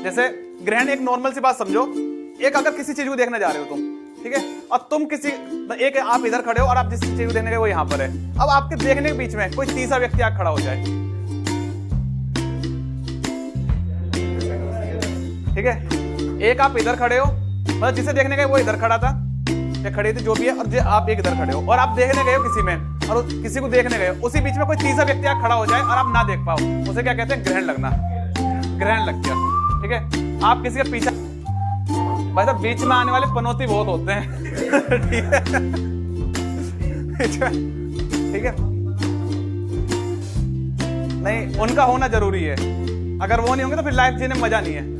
जैसे ग्रहण एक नॉर्मल सी बात समझो, एक अगर किसी चीज को देखने जा रहे हो तुम, ठीक है, और तुम किसी एक आप इधर खड़े हो और आप जिस चीज को देखने गए वो यहाँ पर है, अब आपके देखने के बीच में कोई तीसरा व्यक्ति आके खड़ा हो जाए, ठीक है, एक आप इधर खड़े हो, मतलब जिसे देखने गए वो इधर खड़ा था या खड़े थे जो भी है, और आप एक इधर खड़े हो और आप देखने गए हो किसी में, और किसी को देखने गए हो, उसी बीच में कोई तीसरा व्यक्ति आके खड़ा हो जाए और आप ना देख पाओ, उसे क्या कहते हैं? ग्रहण लगना। ग्रहण लग गया, ठीक है। आप किसी के पीछे, भाई साहब बीच में आने वाले पनौती बहुत होते हैं ठीक है, ठीक है, नहीं उनका होना जरूरी है, अगर वो नहीं होंगे तो फिर लाइफ जीने में मजा नहीं है।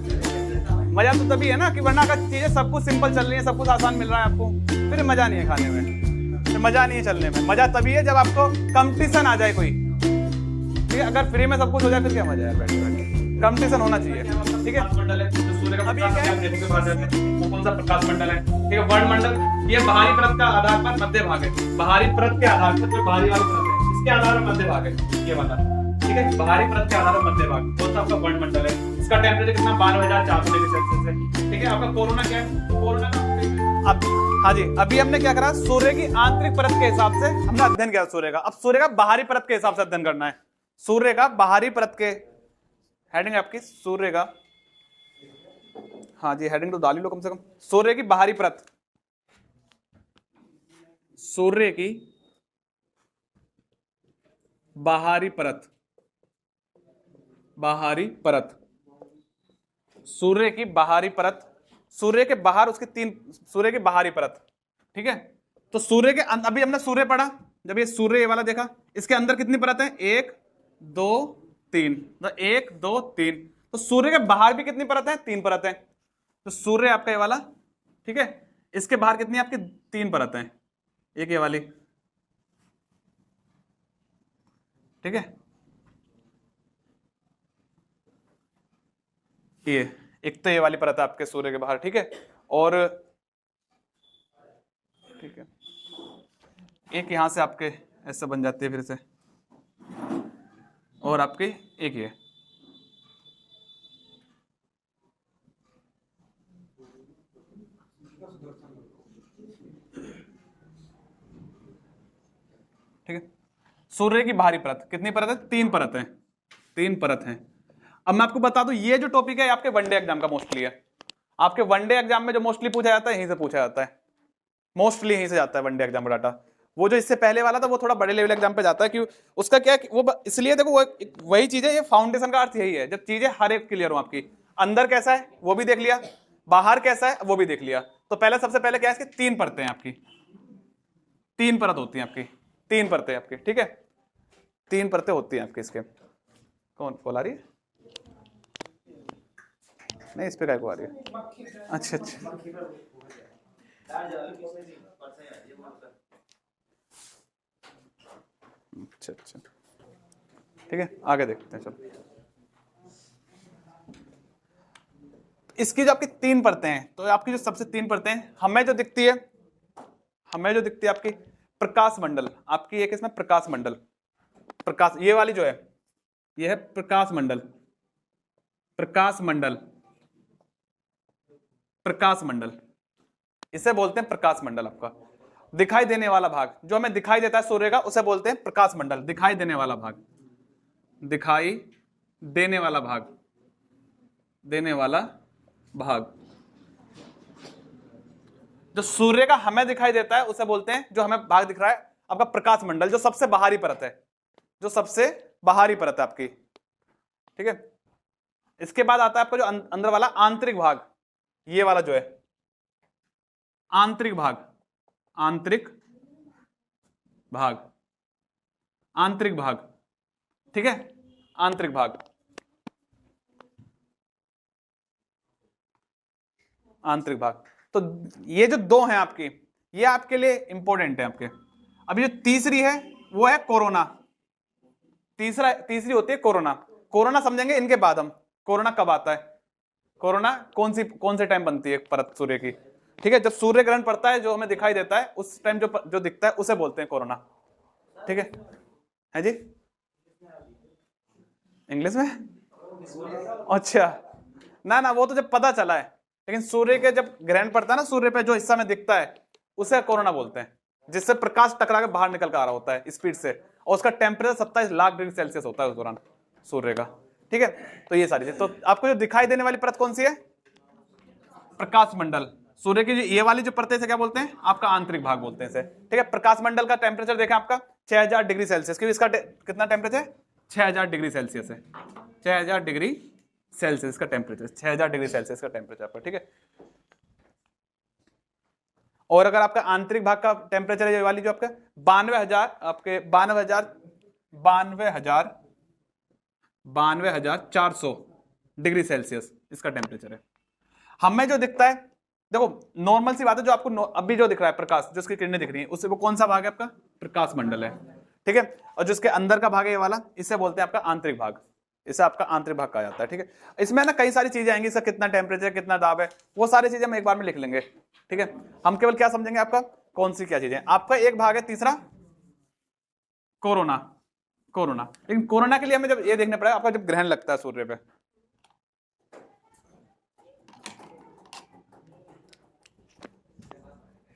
मजा तो तभी है ना कि वरना अगर चीजें सब कुछ सिंपल चल रही है, सब कुछ आसान मिल रहा है आपको, फिर मजा नहीं है खाने में, फिर मजा नहीं है चलने में। मजा तभी है जब आपको कंपटीशन आ जाए कोई, ठीक है। अगर फ्री में सब कुछ हो जाए फिर क्या मजा है? बैठ बैठ कंपटीशन होना चाहिए, ठीक है। मंडल है जो सूर्य का प्रकाश है, आप देखोगे बाहर जाके वो कौन सा प्रकाश मंडल है, ठीक है। वर्णमंडल ये बाहरी परत का आधार पर मध्य भाग है, बाहरी परत के आधार पर जो बाहरी वाली परत है इसके आधार पर मध्य भाग है ये वाला, ठीक है। बाहरी परत के आधार पर मध्य भाग कौन सा? आपका वर्णमंडल है। इसका टेम्परेचर कितना? 12,400 डिग्री सेल्सियस है, ठीक है। आपका कोरोना क्या है? कोरोना का अब हाँ जी, अभी हमने क्या करा? सूर्य की आंतरिक परत के हिसाब से हमने अध्ययन किया सूर्य का। अब सूर्य का बाहरी परत के हिसाब से अध्ययन करना है। सूर्य का बाहरी परत के, हेडिंग आपकी सूर्य का, हाँ जी हेडिंग तो डाल ही लो कम से कम। सूर्य की बाहरी परत, सूर्य की बाहरी परत, बाहरी परत, सूर्य की बाहरी परत, सूर्य के बाहर उसकी तीन, सूर्य की बाहरी परत, ठीक है। तो सूर्य के अभी हमने सूर्य पढ़ा, जब ये सूर्य ये वाला देखा, इसके अंदर कितनी परत है? 1 2 3, तो 1 2 3। तो सूर्य के बाहर भी कितनी परत है? 3 परत है। तो सूर्य आपका ये वाला, ठीक है, इसके बाहर कितनी आपकी? 3 परत है, एक ये वाली, ठीक है, ये एक तो ये वाली परत है आपके सूर्य के बाहर, ठीक है। और ठीक है, एक यहां से आपके ऐसे बन जाती है फिर से, और आपके एक ये, ठीक है। सूर्य की बाहरी परत कितनी परत है? 3 परत है, 3 परत है। अब मैं आपको बता दूं, ये जो टॉपिक है आपके वनडे एग्जाम का मोस्टली है। आपके वनडे एग्जाम में जो मोस्टली पूछा जाता है यहीं से पूछा जाता है, मोस्टली यहीं से जाता है वनडे एग्जाम का डाटा। वो जो इससे पहले वाला था वो थोड़ा बड़े लेवल एग्जाम पे जाता है, क्यों? उसका क्या है, वो इसलिए देखो वो वही चीज है, ये फाउंडेशन का अर्थ यही है, जब चीजें हर एक क्लियर हो आपकी, अंदर कैसा है वो भी देख लिया, बाहर कैसा है वो भी देख लिया। तो पहले सबसे पहले क्या है, इसकी 3 परतें हैं आपकी, 3 परत होती हैं आपकी, 3 परतें आपकी, ठीक है, 3 परतें होती हैं आपकी इसके। कौन कॉल आ रही है? नहीं इस पे क्या को आ रही है? अच्छा अच्छा, अच्छा अच्छा, ठीक है, आगे देखते हैं। चलो, इसकी जो आपकी 3 परतें हैं, तो आपकी जो सबसे 3 परतें हैं, हमें जो दिखती है, हमें जो दिखती है आपकी प्रकाश मंडल, आपकी एक इसमें प्रकाश मंडल, प्रकाश ये वाली जो है ये है प्रकाश मंडल, प्रकाश मंडल, प्रकाश मंडल, इसे बोलते हैं प्रकाश मंडल। आपका दिखाई देने वाला भाग जो हमें दिखाई देता है सूर्य का, उसे बोलते हैं प्रकाश मंडल। दिखाई देने वाला भाग, दिखाई देने वाला भाग, देने वाला भाग जो सूर्य का हमें दिखाई देता है उसे बोलते हैं, जो हमें भाग दिख रहा है आपका प्रकाश मंडल, जो सबसे बाहरी परत है, जो सबसे बाहरी परत है आपकी, ठीक है। इसके बाद आता है आपका जो अंदर वाला आंतरिक भाग, ये वाला जो है आंतरिक भाग, आंतरिक भाग, आंतरिक भाग, ठीक है, आंतरिक भाग, आंतरिक भाग। तो ये जो 2 हैं आपकी, ये आपके लिए इंपॉर्टेंट है आपके। अभी जो तीसरी है वो है कोरोना, तीसरी होती है कोरोना। कोरोना समझेंगे इनके बाद हम, कोरोना कब आता है, कोरोना कौन से टाइम बनती है परत सूर्य की, ठीक है, जब सूर्य ग्रहण पड़ता है जो हमें दिखाई देता है उस टाइम जो दिखता है उसे बोलते हैं कोरोना, ठीक है जी। इंग्लिश में? अच्छा ना ना, वो तो जब पता चला है, लेकिन सूर्य के जब ग्रहण पड़ता है ना, सूर्य पे जो हिस्सा में दिखता है उसे कोरोना बोलते हैं, जिससे प्रकाश टकरा के बाहर निकल कर आ रहा होता है स्पीड से, और उसका टेम्परेचर 27 लाख डिग्री सेल्सियस होता है उस दौरान सूर्य का। ठीक है, तो ये सारी चीज। तो आपको जो दिखाई देने वाली परत कौन सी है? प्रकाश मंडल। सूर्य की ये वाली जो परत है क्या बोलते हैं? आपका आंतरिक भाग बोलते हैं इसे। ठीक है, प्रकाश मंडल का टेम्परेचर देखें आपका 6000 डिग्री सेल्सियस, क्योंकि इसका कितना टेम्परेचर? 6000 डिग्री सेल्सियस है। 6000 डिग्री सेल्सियस का टेम्परेचर, 6000 डिग्री सेल्सियस का टेम्परेचर आपका। ठीक है, और अगर आपका आंतरिक भाग का टेम्परेचर है ये वाली जो आपका 92,000, आपके 92,400 डिग्री सेल्सियस इसका टेम्परेचर है। हमें जो दिखता है, देखो नॉर्मल सी बात है, जो आपको अभी जो दिख रहा है प्रकाश, जो उसकी किरणें दिख रही है, उससे वो कौन सा भाग है? आपका प्रकाश मंडल है। ठीक है, और जिसके अंदर का भाग है ये वाला, इसे बोलते हैं आपका आंतरिक भाग, इसे आपका आंतरिक भाग कहा जाता है। ठीक है, इसमें ना कई सारी चीजें आएंगी, इसका कितना टेम्परेचर, कितना दाब है, वो सारी चीजें हम एक बार में लिख लेंगे। ठीक है, हम केवल क्या समझेंगे आपका कौन सी क्या चीजें। आपका एक भाग है तीसरा कोरोना। कोरोना, लेकिन कोरोना के लिए हमें जब ये देखना पड़ेगा आपका जब ग्रहण लगता है सूर्य पे।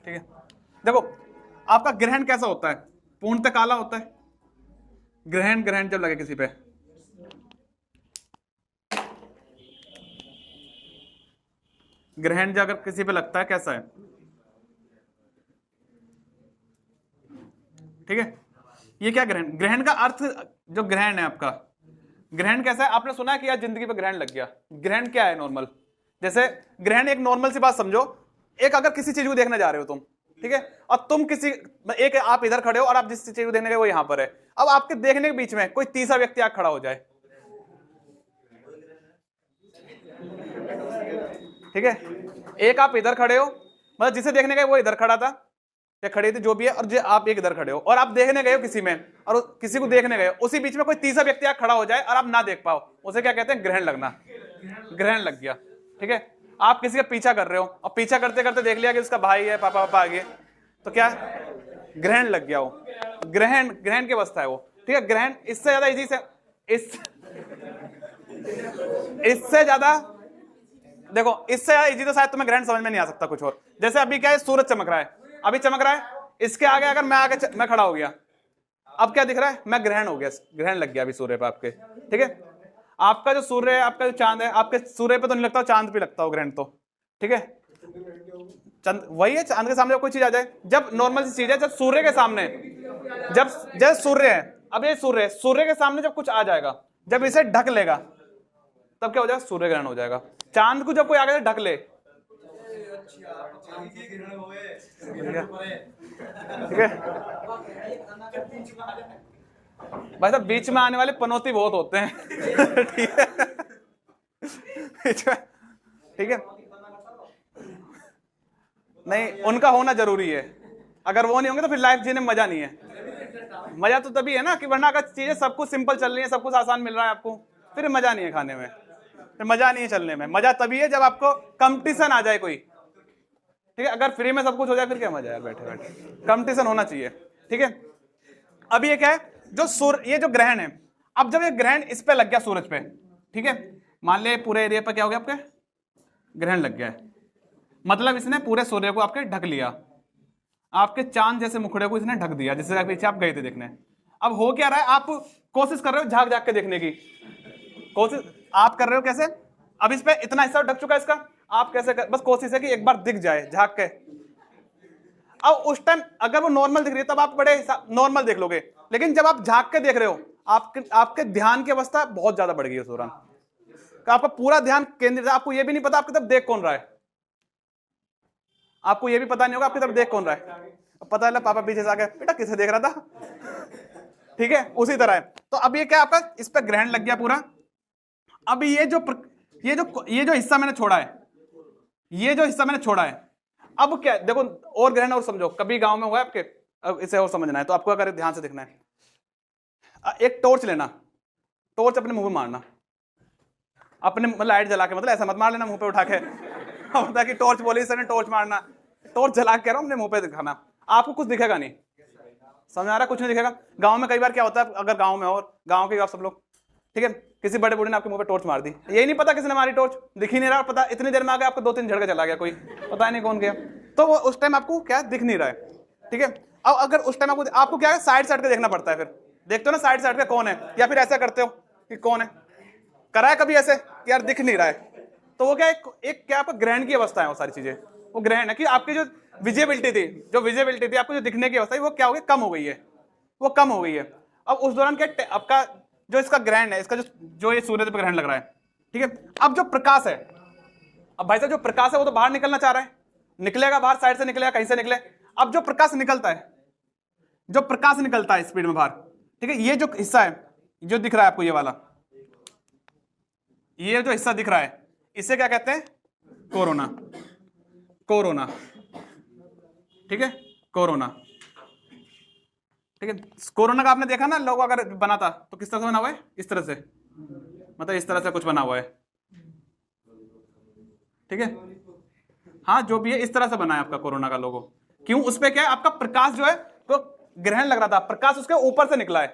ठीक है, देखो आपका ग्रहण कैसा होता है? पूर्णतः काला होता है ग्रहण जब लगे किसी पे। ग्रहण जो अगर किसी पे लगता है कैसा है? ठीक है, ये क्या ग्रहण का अर्थ, जो ग्रहण है आपका, ग्रहण कैसा है? आपने सुना है कि यार जिंदगी पे ग्रहण लग गया। ग्रहण क्या है? नॉर्मल, जैसे ग्रहण एक नॉर्मल सी बात समझो, एक अगर किसी चीज को देखने जा रहे हो तुम, ठीक है, और तुम किसी एक आप इधर खड़े हो और आप जिस चीज को देखने गए वो यहां पर है, अब आपके देखने के बीच में कोई तीसरा व्यक्ति आके खड़ा हो जाए, ठीक है, एक आप इधर खड़े हो, मतलब जिसे देखने गए वो इधर खड़ा था या खड़ी थी जो भी है, और जो आप एक इधर खड़े हो और आप देखने गए हो किसी में, और किसी को देखने गए हो, उसी बीच में कोई तीसरा व्यक्ति आके खड़ा हो जाए और आप ना देख पाओ, उसे क्या कहते हैं? ग्रहण लगना। ग्रहण लग गया। ठीक है, आप किसी का पीछा कर रहे हो और पीछा करते करते देख लिया कि उसका भाई है, पापा आ गए, तो क्या? ग्रहण लग गया। वो ग्रहण की अवस्था है वो। ठीक है, ग्रहण इससे ज्यादा इजी से इससे ज्यादा देखो, इससे ज्यादा इजी तो शायद तुम्हें ग्रहण समझ में नहीं आ सकता कुछ और। जैसे अभी क्या है, सूरज चमक रहा है, अभी चमक रहा है, इसके आगे अगर मैं खड़ा हो गया, अब क्या दिख रहा है? मैं ग्रहण हो गया, ग्रहण लग गया अभी सूर्य पे आपके। ठीक है, आपका जो सूर्य है, आपका जो चांद है, आपके सूर्य पे तो नहीं लगता, चांद पे लगता हो ग्रहण तो। ठीक है, चंद वही है, चांद के सामने जब कोई चीज आ जाए, जब नॉर्मल सी चीज है, जब सूर्य के सामने, जब सूर्य है, अब ये सूर्य के सामने जब कुछ आ जाएगा, जब इसे ढक लेगा, तब क्या हो जाएगा? सूर्य ग्रहण हो जाएगा। चांद को जब कोई आगे ढक ले, ठीक है भाई साहब, बीच में आने वाले पनौती बहुत होते हैं। ठीक है, ठीक है, नहीं उनका होना जरूरी है, अगर वो नहीं होंगे तो फिर लाइफ जीने में मजा नहीं है। मजा तो तभी है ना कि, वरना अगर चीजें सब कुछ सिंपल चल रही है, सब कुछ आसान मिल रहा है आपको, फिर मजा नहीं है खाने में, फिर मजा नहीं है चलने में। मजा तभी है जब आपको कंपटीशन आ जाए कोई। ठीक है, अगर फ्री में सब कुछ हो जाए फिर क्या मजा है? बैठे बैठे कंपटीशन होना चाहिए। ठीक है, अब ये क्या है, जो ये जो ग्रहण है, अब जब ये ग्रहण इस पे लग गया सूरज पे, ठीक है, मान लिया पूरे एरिया पे क्या हो गया? आपके ग्रहण लग गया है, मतलब इसने पूरे सूर्य को आपके ढक लिया, आपके चांद जैसे मुखड़े को इसने ढक दिया, जिससे पीछे आप गए थे देखने। अब हो क्या रहा है? आप कोशिश कर रहे हो झांक झांक के देखने की कोशिश आप कर रहे हो। कैसे? अब इस पे इतना हिस्सा ढक चुका है इसका, आप कैसे बस कोशिश है कि एक बार दिख जाए झांक के। अब उस टाइम अगर वो नॉर्मल दिख रही है तब आप बड़े नॉर्मल देख लोगे, लेकिन जब आप झांक के देख रहे हो, आपके ध्यान की अवस्था बहुत ज्यादा बढ़ गई है उस दौरान, आपका पूरा ध्यान केंद्रित है। आपको ये भी नहीं पता आपकी तरफ देख कौन रहा है, आपको ये भी पता नहीं होगा आपकी तरफ देख कौन रहा है। पता चला पापा पीछे से आ गए, बेटा किसे देख रहा था? ठीक है, उसी तरह है। तो अब ये क्या आपका इस पे ग्रहण लग गया पूरा। अब ये जो हिस्सा मैंने छोड़ा है, ये जो हिस्सा मैंने छोड़ा है, अब क्या देखो, और ग्रहण और समझो, कभी गांव में हुआ है आपके? अब इसे और समझना है तो आपको अगर ध्यान से देखना है, एक टॉर्च लेना, टॉर्च अपने मुंह पे मारना, अपने लाइट जला के, मतलब ऐसा मत मार लेना मुंह पे उठा के, होता है कि टॉर्च बोली सर ने, टॉर्च मारना, टॉर्च जला के कह रहा हूं, अपने मुंह पे दिखाना, आपको कुछ दिखेगा नहीं। समझ आ रहा? कुछ नहीं दिखेगा। गांव में कई बार क्या होता है, अगर गांव में और गांव के आप सब लोग, ठीक है, किसी बड़े बूढ़े ने आपके मुंह पे टॉर्च मार दी, यही नहीं पता किसने मारी टॉर्च, दिख ही नहीं रहा, पता इतनी देर में आ गया आपको 2-3 झड़का चला गया कोई, पता नहीं कौन गया, तो वो उस टाइम आपको क्या दिख नहीं रहा है। ठीक है, अब अगर उस टाइम आपको क्या है, साइड साइड के देखना पड़ता है, फिर देखते हो ना साइड साइड का कौन है, या फिर ऐसा करते हो कि कौन है, करा है कभी ऐसे कि यार दिख नहीं रहा है, तो वो क्या एक क्या आपका ग्रहण की अवस्था है, वो सारी चीजें वो ग्रहण है कि आपकी जो विजिबिलिटी थी आपको जो दिखने की अवस्था है वो क्या हो गई, कम हो गई है, वो कम हो गई है। अब उस दौरान क्या आपका जो इसका ग्रहण है, इसका जो ये सूर्य पे ग्रहण लग रहा है, ठीक है, अब जो प्रकाश है, अब भाई साहब जो प्रकाश है वो तो बाहर निकलना चाह रहा है, निकलेगा बाहर, साइड से निकलेगा, कहीं से निकले, अब जो प्रकाश निकलता है, जो प्रकाश निकलता है स्पीड में बाहर, ठीक है, ये जो हिस्सा है जो दिख रहा है आपको, ये वाला, ये जो हिस्सा दिख रहा है, इसे क्या कहते हैं, कोरोना, कोरोना, ठीक है, कोरोना, ठीक है। कोरोना का आपने देखा ना, लोग अगर बना था तो किस तरह से बना हुआ है, इस तरह से, मतलब इस तरह से कुछ बना हुआ है, ठीक है, हाँ जो भी है इस तरह से बना है आपका कोरोना का लोगो, क्यों, उस पे क्या है आपका प्रकाश जो है, तो ग्रहण लग रहा था, प्रकाश उसके ऊपर से निकला है,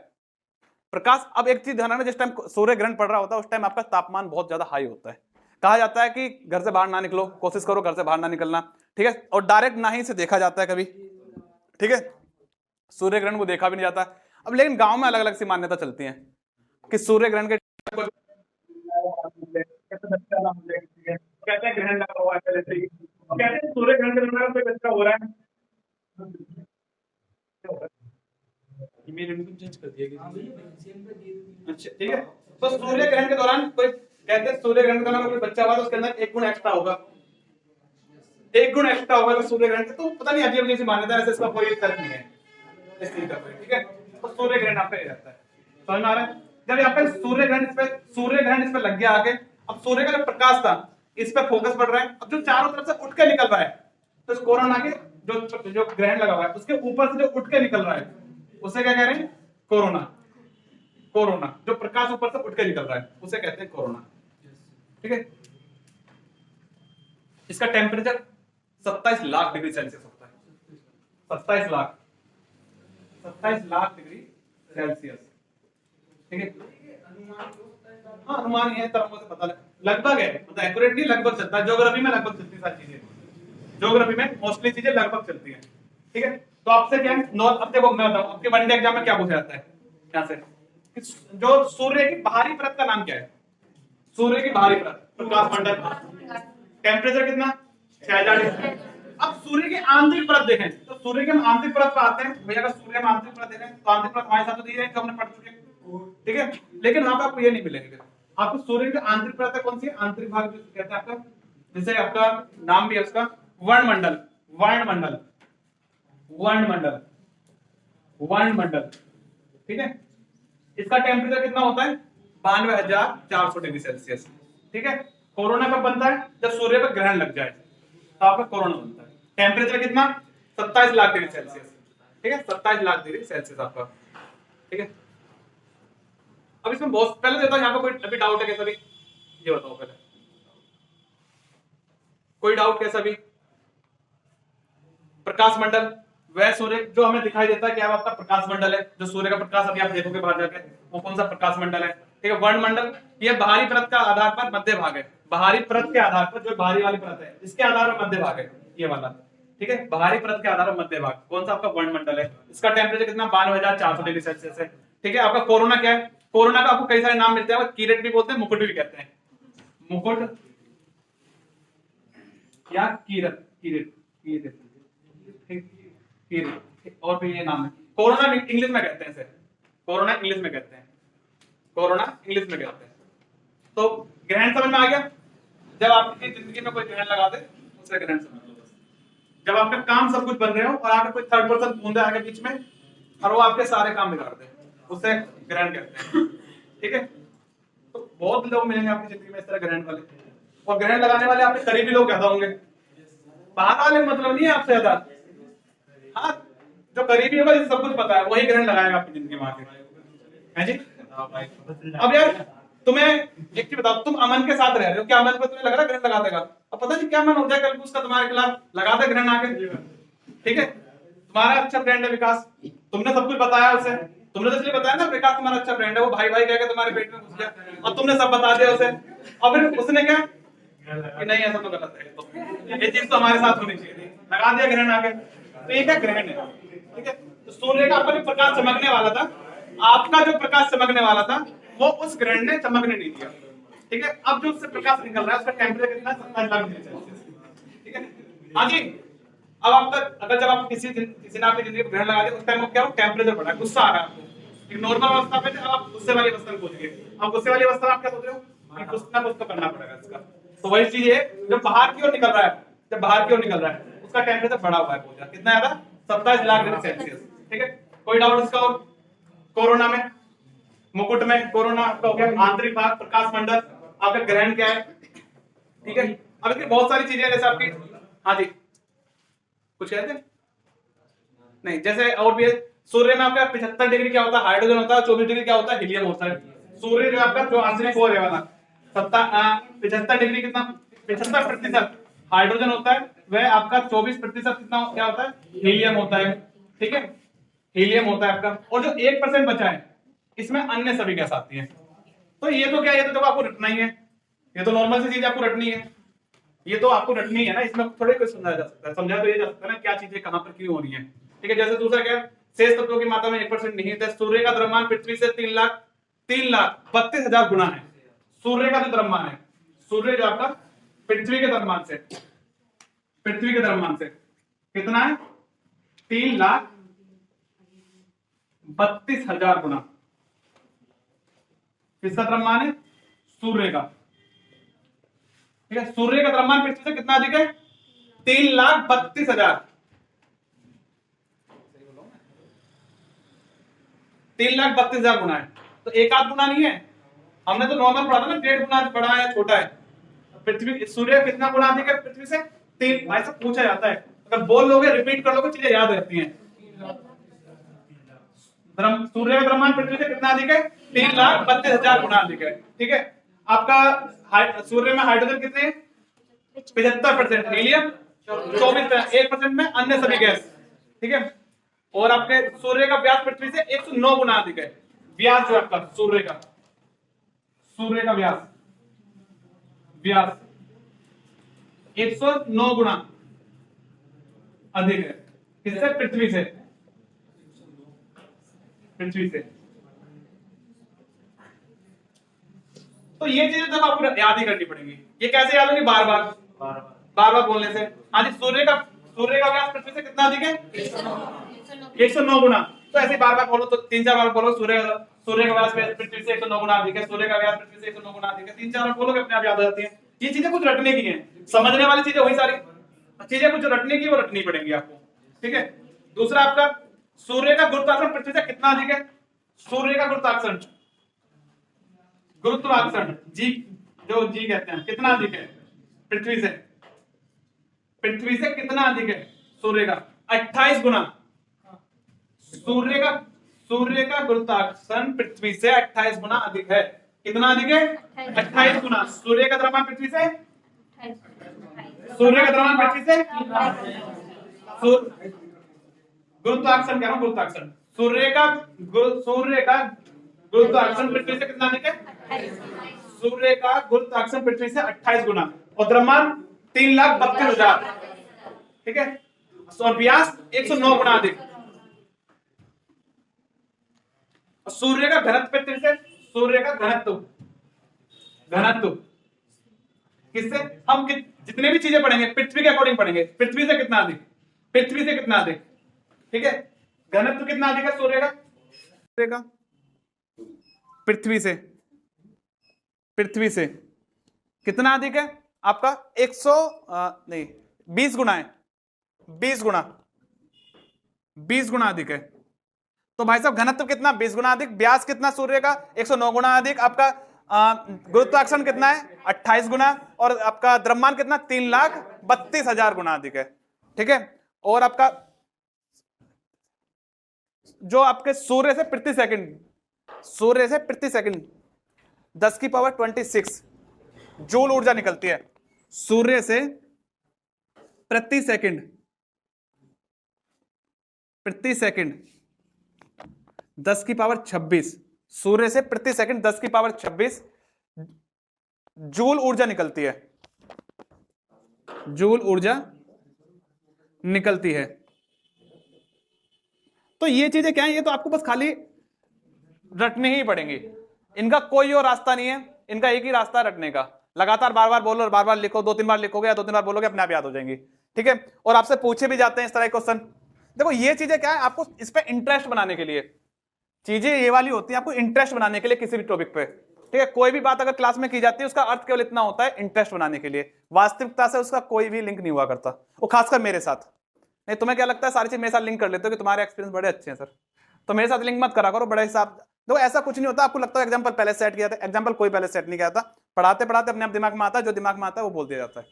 प्रकाश। अब एक चीज ध्यान रखना, जिस टाइम सूर्य ग्रहण पड़ रहा होता है उस टाइम आपका तापमान बहुत ज्यादा हाई होता है, कहा जाता है कि घर से बाहर ना निकलो, कोशिश करो घर से बाहर ना निकलना, ठीक है, और डायरेक्ट ना ही से देखा जाता है कभी, ठीक है, सूर्य ग्रहण को देखा भी नहीं जाता। अब लेकिन गांव में अलग अलग सी मान्यता चलती है कि सूर्य ग्रहण के कहते हैं ग्रहण लगा हुआ है पहले से ही, कहते हैं सूर्य ग्रहण के दौरान कोई बच्चा हो रहा है, चेंज कर दिया, अच्छा ठीक है। तो सूर्य ग्रहण के दौरान कोई, कहते हैं सूर्य ग्रहण के दौरान कोई बच्चा हुआ तो उसके अंदर 1 गुण एक्स्ट्रा होगा, 1 गुण एक्स्ट्रा होगा तो सूर्य ग्रहण, तो पता नहीं अजीब अजीब मान्यता है, इसका कोई तर्क नहीं है इस चीज का कोई, ठीक है। तो सूर्य ग्रहण आपका ये रहता है, समझ में आ रहा है। जब यहाँ पे सूर्य ग्रहण इस पे लग गया आगे, अब सूर्य का जो प्रकाश था इस पे फोकस पड़ रहा है, अब जो चारों तरफ से उठ के निकल रहा है, तो इस कोरोना के जो ग्रहण लगा हुआ है उसके ऊपर से जो उठ के निकल रहा है उसे क्या कह रहे हैं, कोरोना, कोरोना, जो प्रकाश ऊपर से उठ के निकल रहा है उसे कहते हैं कोरोना, ठीक है। इसका टेम्परेचर 27 लाख डिग्री सेल्सियस होता है, 27 लाख डिग्री सेल्सियस, ठीक है। हाँ अनुमान है, तरंगों से पता लगभग है, मतलब एक्यूरेट नहीं, लगभग चलता है, ज्योग्राफी में लगभग चलती है सारी चीजें, ज्योग्राफी में मोस्टली चीजें लगभग चलती हैं, ठीक है। तो आपसे क्या है, अब देखो मैं बताऊं आपके वनडे एग्जाम में क्या पूछा जाता है, यहाँ से जो सूर्य की बाहरी परत का नाम क्या है, सूर्य की बाहरी परत, प्रकाश मंडल, टेम्परेचर कितना, 6000 डिग्री। अब सूर्य की आंतरिक परत देखें, तो सूर्य के हम आंतरिक परत पर आते हैं भैया, अगर सूर्य में आंतरिक परत देखें तो आंतरिक परत हमारे साथ तो दी है, जो हमने पढ़ चुके हैं, ठीक है, लेकिन वहां पर आपको ये नहीं मिलेंगे, आपको सूर्य की आंतरिक परत कौन सी है, आंतरिक भाग कहते हैं आपका, जिसे आपका नाम भी है उसका वर्णमंडल, वर्णमंडल, वर्णमंडल, वर्णमंडल, ठीक है। इसका टेम्परेचर कितना होता है, 92,400 डिग्री सेल्सियस, ठीक है। कोरोना कब बनता है, जब सूर्य पर ग्रहण लग जाए तो आपका कोरोना बनता है। टेम्परेचर कितना, 27 लाख डिग्री सेल्सियस, ठीक है, 27 लाख डिग्री सेल्सियस आपका, ठीक है। अब इसमें बहुत पहले देता हूं, यहाँ पे कोई अभी डाउट है कैसा भी, ये बताओ पहले, कोई डाउट कैसा भी, प्रकाश मंडल वह सूर्य जो हमें दिखाई देता है, क्या आपका प्रकाश मंडल है, जो सूर्य का प्रकाश अभी आप देखोगे बाहर जाके, वो कौन सा प्रकाश मंडल है, ठीक है। वर्णमंडल ये बाहरी परत का आधार पर मध्य भाग है, बाहरी परत के आधार पर, जो बाहरी वाली परत है इसके आधार पर मध्य भाग है ये वाला, ठीक है, बाहरी परत के आधार पर मध्य भाग कौन सा आपका वर्णमंडल है। इसका टेम्परेचर कितना, 92,400 डिग्री सेल्सियस है, ठीक है। आपका कोरोना क्या है, कोरोना का आपको कई सारे नाम मिलते हैं, कीरेट भी बोलते हैं, मुकुट भी कहते हैं, मुकुट या कीरत, कीरेट, कीरेट, कीरेट, और भी ये नाम है। कोरोना इंग्लिश में कहते हैं इसे, कोरोना इंग्लिश में कहते हैं, कोरोना इंग्लिश में कहते हैं। तो ग्रहण समझ में आ गया, जब आपकी जिंदगी में कोई ग्रहण लगा दे उसे ग्रहण समझ लो बस। जब आपका काम सब कुछ बन रहे हो और आगे कोई थर्ड पर्सन बूंदे आगे बीच में और वो आपके सारे काम बिगाड़ दे, उसे ग्रहण कहते हैं, ठीक है। तो बहुत लोग मिलेंगे आपकी जिंदगी में इस तरह ग्रहण वाले, और ग्रहण लगाने वाले आपके करीबी लोग ज्यादा होंगे, बाहर वाले मतलब नहीं है आपसे ज्यादा, हाँ जो करीबी होगा जिसे सब कुछ पता है वही ग्रहण लगाएगा आपकी जिंदगी में आके, है जी। अब यार तुम्हें एक चीज बताओ, तुम अमन के साथ रह रहे हो, क्या अमन को तुम्हें लग रहा है ग्रहण लगा देगा, अब पता नहीं क्या मन हो जाए कल को उसका तुम्हारे खिलाफ, लगा दे ग्रहण आके, ठीक है। तुम्हारा अच्छा फ्रेंड है विकास, तुमने सब कुछ बताया उसे, तुमने तो इसलिए बताया ना प्रकाश तुम्हारा अच्छा फ्रेंड है, वो भाई भाई कह के तुम्हारे पेट में घुस गया और तुमने सब बता दिया उसे, और फिर उसने क्या कि नहीं ऐसा तो गलत है, तो ये चीज तो हमारे साथ होनी चाहिए थी, लगा दिया ग्रहण आगे। तो ये क्या ग्रहण है, ठीक है। तो सूर्य का आपका जो प्रकाश चमकने वाला था, आपका जो प्रकाश चमकने वाला था वो उस ग्रहण ने चमकने नहीं दिया, ठीक है। अब जो उससे प्रकाश निकल रहा है उसका टेम्परेचर कितना है, 27 लाख डिग्री सेल्सियस, ठीक है। हाँ जी, अब आपका अगर जब आप किसी ने आपकी जिंदगी में ग्रहण लगा दिया, उस टाइम क्या हो, टेम्परेचर बढ़ा, गुस्सा आ रहा है आपको, एक नॉर्मल अवस्था में अब आप गुस्से वाली अवस्था में पहुंच गए। अब गुस्से वाली अवस्था में आप क्या सोच रहे हो कि कुछ ना कुछ तो करना पड़ेगा इसका। तो वही चीज है, जब बाहर की ओर निकल रहा है, जब बाहर की ओर निकल रहा है उसका टेम्परेचर बढ़ा हुआ है बहुत ज्यादा, कितना ज्यादा, 27 लाख डिग्री सेल्सियस, ठीक है। कोई डाउट इसका? और कोरोना में, मुकुट में कोरोना आपका हो गया, आंतरिक भाग प्रकाश मंडल, आपका ग्रहण क्या है, ठीक है। अब इसकी बहुत सारी चीजें जैसे आपकी, हाँ जी कुछ कहते हैं नहीं, जैसे और भी है, सूर्य में आपका 75 डिग्री क्या होता है, हाइड्रोजन होता है, 24 डिग्री क्या होता है, हीलियम होता है। सूर्य जो आपका जो आंतरिक कोर है वाला 75 डिग्री कितना, 75% हाइड्रोजन होता है, वह आपका 24% कितना क्या होता है, हीलियम होता है, ठीक है, हीलियम होता है आपका। और जो 1% बचा है इसमें अन्य सभी गैस आती है। तो ये तो क्या, ये तो देखो आपको रटना ही है, ये तो नॉर्मल सी चीज आपको रटनी है, ये तो आपको रटनी है ना, इसमें थोड़े कुछ समझाया जा सकता है, समझा तो ये जा सकता है ना क्या चीजें कहां पर क्यों हो रही है, ठीक है। जैसे दूसरा क्या, शेष तत्वों की मात्रा में 1% निहित है। सूर्य का द्रव्यमान पृथ्वी से 3,32,000 गुना है। सूर्य का जो द्रव्यमान है, सूर्य जो आपका पृथ्वी के द्रव्यमान से, पृथ्वी के द्रव्यमान से कितना है, 3,32,000 गुना। किसका द्रव्यमान है, सूर्य का, ठीक है। सूर्य का द्रव्यमान पृथ्वी से कितना अधिक है, 3,32,000, 3,32,000 गुना है। तो एक आध गुना नहीं है, हमने तो नॉर्मल पढ़ा था ना, 1.5 गुना बड़ा है छोटा है। पृथ्वी, सूर्य कितना गुना अधिक है पृथ्वी से, 3। भाई सब पूछा जाता है, अगर बोल लोगे रिपीट कर लोगे चीजें याद रहती हैं। सूर्य का द्रव्यमान पृथ्वी से कितना अधिक है, 3,32,000 गुना अधिक है, ठीक है। आपका सूर्य में हाइड्रोजन कितने हैं, 75%, हीलियम 24%, 1% में अन्य सभी गैस, ठीक है। और आपके सूर्य का व्यास पृथ्वी से 109 गुना अधिक है। व्यास जो आपका सूर्य का, सूर्य का व्यास, व्यास 109 गुना अधिक है, किससे, पृथ्वी से, पृथ्वी से। तो ये चीजें जब आपको याद ही करनी पड़ेंगी। ये कैसे याद होगी, बार बार बोलने से। हाँ जी, सूर्य का व्यास पृथ्वी से कितना अधिक है, 109 गुना। तो ऐसे बार बार बोलो, तो 3-4 बार बोलो, सूर्य का व्यास पृथ्वी से 109 गुना अधिक है, सूर्य का व्यास पृथ्वी से 109 गुना अधिक है। 3-4 बार बोलोगे अपने आप याद हो जाती है। ये चीजें कुछ रटने की हैं, समझने वाली चीजें वही सारी चीजें कुछ रटने की, वो रटनी पड़ेंगी आपको, ठीक है। दूसरा आपका, सूर्य का गुरुत्वाकर्षण पृथ्वी से कितना अधिक है, सूर्य का गुरुत्वाकर्षण, गुरुत्वाकर्षण जी, जो जी कहते हैं, कितना अधिक है पृथ्वी से, पृथ्वी से कितना अधिक है सूर्य का, 28 गुना। सूर्य का गुरुत्वाकर्षण पृथ्वी से 28 गुना अधिक है। कितना अधिक है, 28 गुना। सूर्य का द्रव्यमान पृथ्वी से, सूर्य का द्रव्यमान पृथ्वी से, गुरुत्वाकर्षण कह रहा हूं, गुरुत्वाकर्षण, सूर्य का गुरुत्वाकर्षण पृथ्वी से कितना अधिक है, सूर्य का गुरुत्वाकर्षण पृथ्वी से 28 गुना, और द्रव्यमान 3,32,000, ठीक है। और व्यास 109 गुना अधिक। सूर्य का घनत्व पृथ्वी से, सूर्य का घनत्व किससे, हम जितने भी चीजें पढ़ेंगे पृथ्वी के अकॉर्डिंग पढ़ेंगे, पृथ्वी से कितना अधिक, पृथ्वी से कितना अधिक, ठीक है। घनत्व कितना अधिक है सूर्य का, पृथ्वी से कितना अधिक है आपका, 20 गुना है, 20 गुना अधिक है। तो भाई साहब घनत्व कितना, 20 गुना अधिक। व्यास कितना सूर्य का, 109 गुना अधिक। आपका गुरुत्वाकर्षण कितना है, 28 गुना। और आपका द्रव्यमान कितना, 3,32,000 गुना अधिक है, ठीक है। और आपका जो आपके सूर्य से प्रति सेकंड 10⁻26 जूल ऊर्जा निकलती है। सूर्य से प्रति सेकंड 10 की पावर 26 सूर्य से प्रति सेकंड 10 की पावर 26 जूल ऊर्जा निकलती है, जूल ऊर्जा निकलती है। तो ये चीजें क्या है, ये तो आपको बस खाली रटने ही पड़ेंगी, इनका कोई और रास्ता नहीं है, इनका एक ही रास्ता है रटने का। लगातार बार बार बोलो और बार बार लिखो, 2-3 बार लिखोगे या 2-3 बार बोलोगे अपने आप याद हो जाएंगी, ठीक है। और आपसे पूछे भी जाते हैं इस तरह के क्वेश्चन। देखो ये चीजें क्या है, आपको इस पे इंटरेस्ट बनाने के लिए चीजें ये वाली होती है, आपको इंटरेस्ट बनाने के लिए किसी भी टॉपिक पे, ठीक है। कोई भी बात अगर क्लास में की जाती है उसका अर्थ केवल इतना होता है इंटरेस्ट बनाने के लिए, वास्तविकता से उसका कोई भी लिंक नहीं हुआ करता, वो खासकर मेरे साथ। नहीं तुम्हें क्या लगता है सारी चीज मेरे साथ लिंक कर लेते हो कि तुम्हारे एक्सपीरियंस बड़े अच्छे हैं सर, तो मेरे साथ लिंक मत करा करो बड़े हिसाब। देखो ऐसा कुछ नहीं होता, आपको लगता है एग्जांपल पहले सेट किया था, एग्जांपल कोई पहले सेट नहीं किया था, पढ़ाते पढ़ाते अपने आप दिमाग में आता है, जो दिमाग में आता है वो बोल दिया जाता है,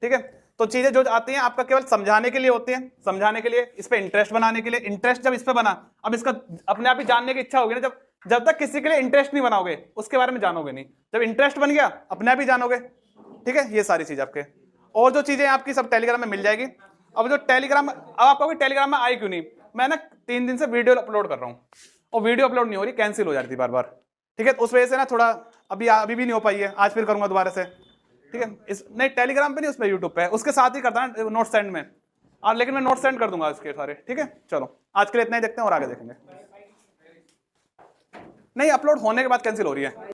ठीक है। तो चीजें जो आती हैं आपका केवल समझाने के लिए होती हैं, समझाने के लिए, इस पे इंटरेस्ट बनाने के लिए। इंटरेस्ट जब इस पे बना, अब इसका अपने आप ही जानने की इच्छा होगी ना, जब तक किसी के लिए इंटरेस्ट नहीं बनाओगे उसके बारे में जानोगे नहीं, जब इंटरेस्ट बन गया अपने आप ही जानोगे, ठीक है। ये सारी चीज आपके, और जो चीजें आपकी सब टेलीग्राम में मिल जाएगी। अब जो टेलीग्राम, अब आप कहोगे टेलीग्राम में आई क्यों नहीं, मैं ना 3 दिन से वीडियो अपलोड कर रहा हूँ और वीडियो अपलोड नहीं हो रही, कैंसिल हो जाती बार बार, ठीक है। उस वजह से ना थोड़ा अभी भी नहीं हो पाई है, आज फिर करूंगा दोबारा से, ठीक है। इस नहीं टेलीग्राम पे नहीं, उस पर यूट्यूब पे, उसके साथ ही करता ना नोट सेंड में, और लेकिन मैं नोट सेंड कर दूंगा इसके सारे, ठीक है। चलो आज के लिए इतना ही देखते हैं और आगे देखेंगे। नहीं अपलोड होने के बाद कैंसिल हो रही है।